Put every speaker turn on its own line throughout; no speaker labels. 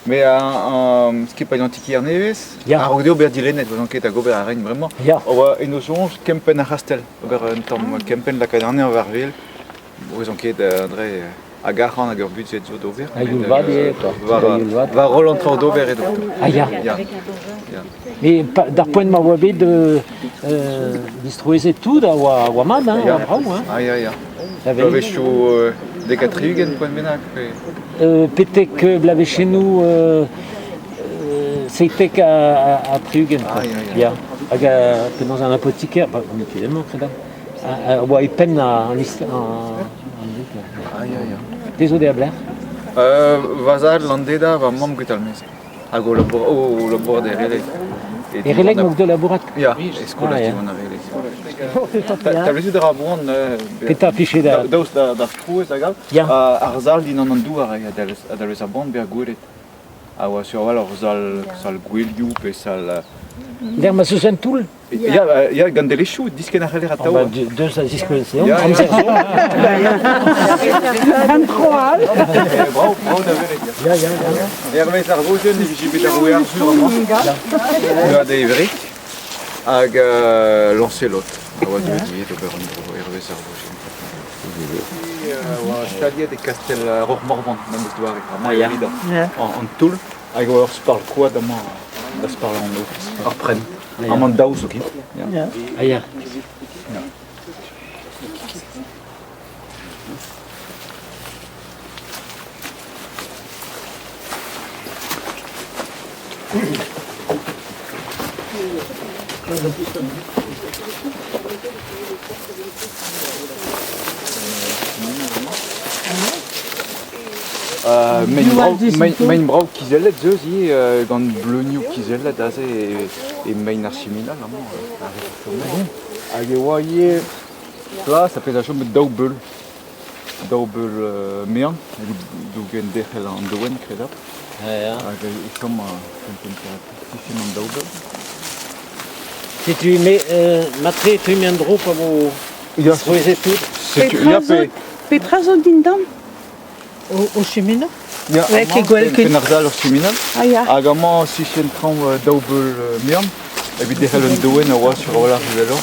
Mais skippa antikier nevez,
Ya.
a rogdeo ber dilenet, vos enquête a gober a reine vraiment.
Ya.
Oa eno sonj kempen a rastel, ober un tamm kempen la kaderne an varvel. Vos enquête André a garran hag ur budget zo d'ober.
A youl vat e,
Va roll an traoù d'ober edo.
Ah ya.
Ya.
Et d'ar poent ma oa bet distroezet tout a oa mad, hein, oa brau, hein.
Ah ya.
Da
Va vechou dekatriugen poent bennak.
Petek blavechenou seitek a triugen.
Ah, ya.
Hag a penans an apothiker, évidemment, credam. Oa e pen an
Ah ya.
Dezo de a bler.
Vazal landeda va mam gutalmez. Hag o labor de relais.
E releg mok de labourat.
Ya, eskola
ya.
on a relais. T'as vu de rabouan
Peta piche da.
daoust da trouez da gal.
Ya.
Ar zal din an douar a dalvez a band ber gouret. A oa sur wal ar zal gwelioù pe sal...
Der ma seus en toul.
Ya gandelechou, disken ar reler a taoua.
Deus a ziskouel se.
Ya,
Amzer.
Bravo da velet.
Ya.
Hermes ar vozen, ne viji bet ar ouer sur an. Ya da everik. Hag Lancelot. A oa deuet ober an bro Hermes ar vozen. Oa chaliet e kastel Ror Morvan, nan eus doare.
ya.
An toul. Hag oa ur sparl koad amañ da sparl an o. Ar pren. Amañ daouz okin.
Ah ya.
Mein brau kizellet zeus ie gant bleunioù kizellet aze e mein ar siminal amañ ar reformen. Hag e oa ie plas a pez a chom bet daou beul. Daou beul mean, dougen dechel an doen kredap.
Ya.
Hag e chom tifim an daou beul.
Si tu mets matre tu mets un drop a vo
Ya,
distroezet tout.
ya pe...
Petra zo dindan o chemina?
Ya,
Avec
amañ,
e gwell ket.
pen ar zal ur siminal.
Ah ya.
Hag amañ 600 tram daou beul mean. Evit dechel un doen a oa sur olar zelor.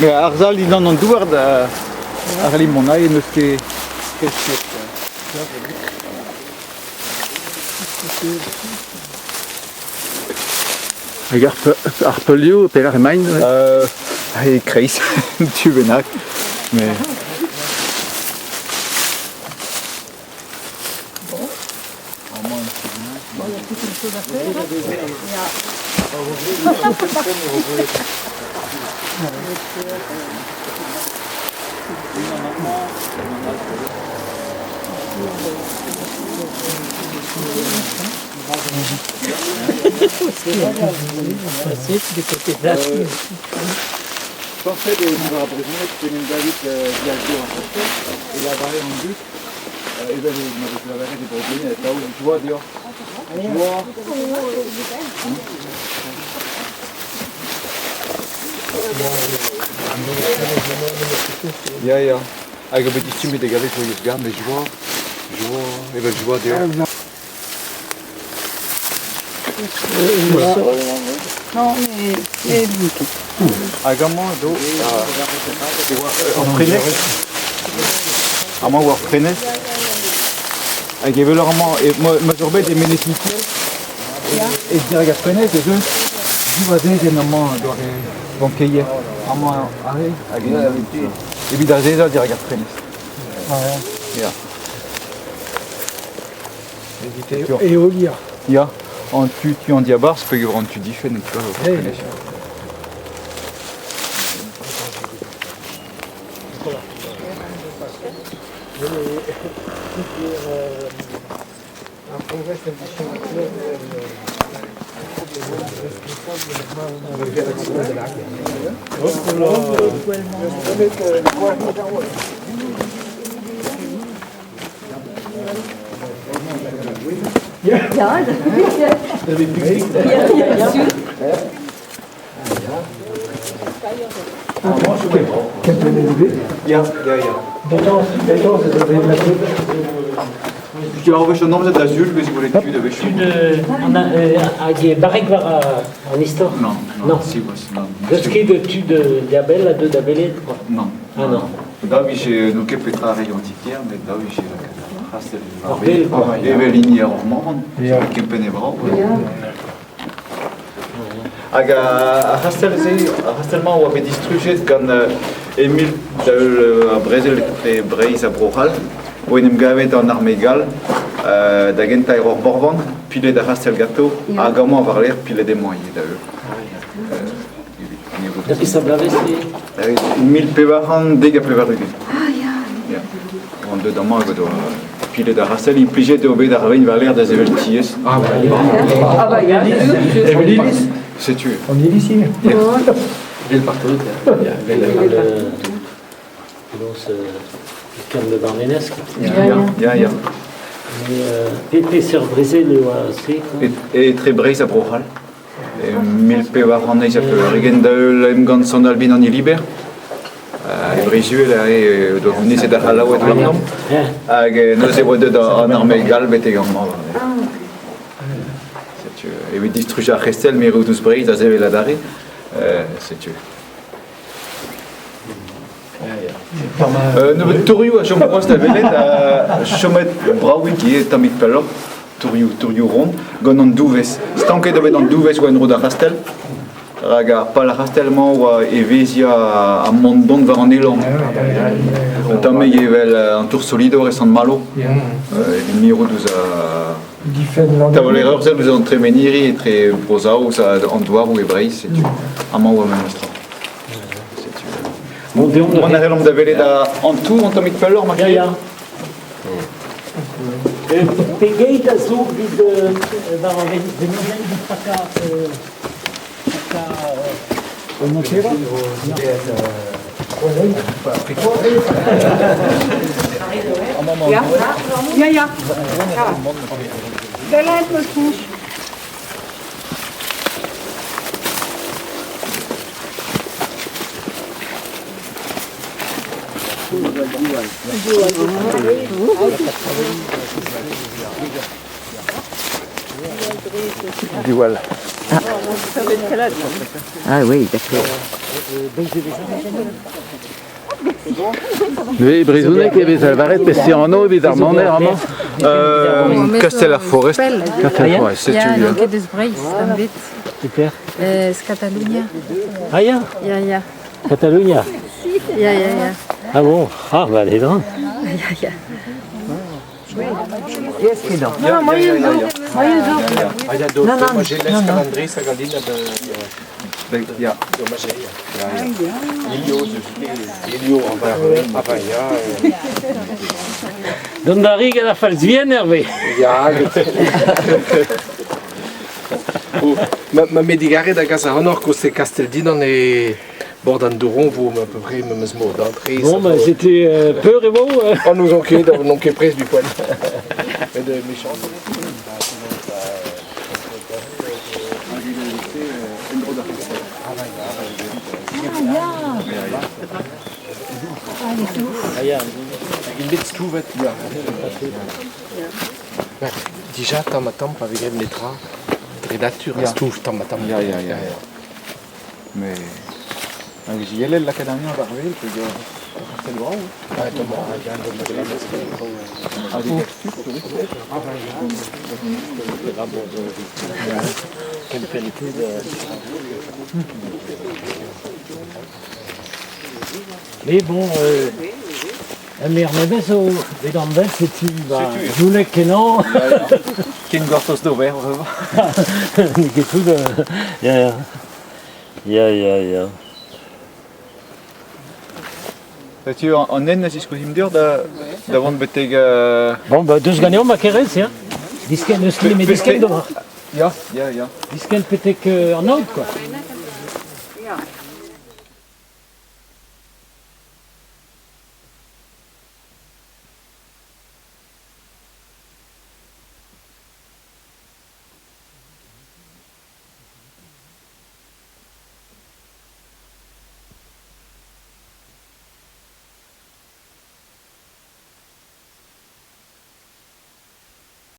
Mais ar zal din an douar da ar limon a en eus ket
Hag ar pelioù, pelec'h emaint?
e kreiz, tu bennak. Mais... J'en fais des brisonnettes qui viennent David directement en fait, et la barrière en but, et bien la barrière des brisonnettes, là où je vois dehors. Je vois. Ya. Hag a bet istim bet gavet voyez gar, mais je vois, et ben je vois dehors.
Non, mais
Hag amañ do, ar prenez, amañ war prenez, hag evel ur amañ, ma ur bet e menet mitel, e direg ar prenez, e zeus, diva dezen amañ doar e bankeier, amañ are, hag evit ar zezal direg ar prenez. Ya.
E olia.
Ya, an tu an diabar, se peog an tu difen, tu vois, ar prenez. Ya. Tu vas envoyer nom d'azul, mais si vous voulez tu de
Tu de barrique en histoire.
Non,
Non.
si vous non.
Dusky de tu de Abel à deux d'Abelé, quoi.
Non.
Ah non.
Da vi j'ai nous que petra rayon antiquaire, mais da vi j'ai la rastel.
Orbel, quoi.
Evelini Ormond, que penebra. A rastelman o avait distruget quand Emile a Brésil et Breis à Brohal, où il gavet en armégal, da genta error Borvan, pile da rastel gâteau, a gamo a varler pile des moyens d'ailleurs.
Depuis ça blavé, c'est...
Emile pevaran dega pevarudi. On deux dans moi, pile da rastel, il pligeait de obé d'arvein varler des evelties.
Ah bah, il y a Evelynis.
C'est tu.
On est ici.
Il partout, il y avait le camp de Barménesque.
Ja.
Pépé sur Brésil, c'est quoi.
Et très Breis à Brohal. Mil pevaran neis a regen da emgant son albin en Iliber. Brésil est doit venir c'est da halao et l'homme. Hag nos e wade en armégal betegament. Et oui, distruja Restel, mais Rudus Breis, à Zévé Ladari, c'est tu. Nous, Touriou, à Chomoros, la Vélette, à Chomet Braoui, qui est Tamik Pelor, Touriou Ronde, Gonon Douves. C'est en cas de dans Douves ou en Roda Rastel, Raga, pas la Rastelman ou Evésia à Mondon vers en Élan. Notamment, il y avait un tour solide au récent de Malo. Il miro nous a. T'as l'erreur, c'est nous avons très meniri et très brosao, ça en doigt ou hébraï, c'est tu. Amant ou administra. C'est tu. On a l'homme d'Avelé en tout, on t'a mis de falloir, ma
Ja. Pegeit a zo vid var venomen vid taka
Ja. De lijkt me goed.
Voilà.
Ah oui, d'accord.
Oui, Brisounet qui avait Alvarez, mais c'est en eau, évidemment, vraiment.
Castellar-Forest.
Castellar-Forest, c'est
Ja,
tu.
nog het is Breis, dan dit.
Super.
Is Catalunya.
Ah ja,
Ja.
Catalunya.
Ja.
Ah bon, ah bah allez donc.
Ja.
Non, maar je doet.
Moi j'ai l'escalandrie, ça gardine
Ja.
Ilio, Avaya.
Dan daar riegen dat valt bien Hervé.
Ja, ma medigare da casa honor que c'est Casteldino e Bordanduron, vous à peu près même ce mot d'entrée.
Bon, bah c'était peur et beau.
On nous enquête, non qui est prise du poil. Mais de méchants. Il met tout vêtement. Déjà, tam avec une lettre, très nature, tout tam.
Ja. Mais j'y allais l'académie en Barville, puis c'est le grand.
Quelle qualité de... Mais bon, mais Hermès, les Gambes, c'est-tu, je voulais que non.
Ken Gortos d'Auvert,
Quelque chose de... Ja.
Tu en en si je dire d'avant de beteg.
Bon, bah, deux gagnants, ma kéré, c'est, hein. Disquel, le ski, mais disquel, demain.
Ja.
Disquel, peut-être en autre, quoi.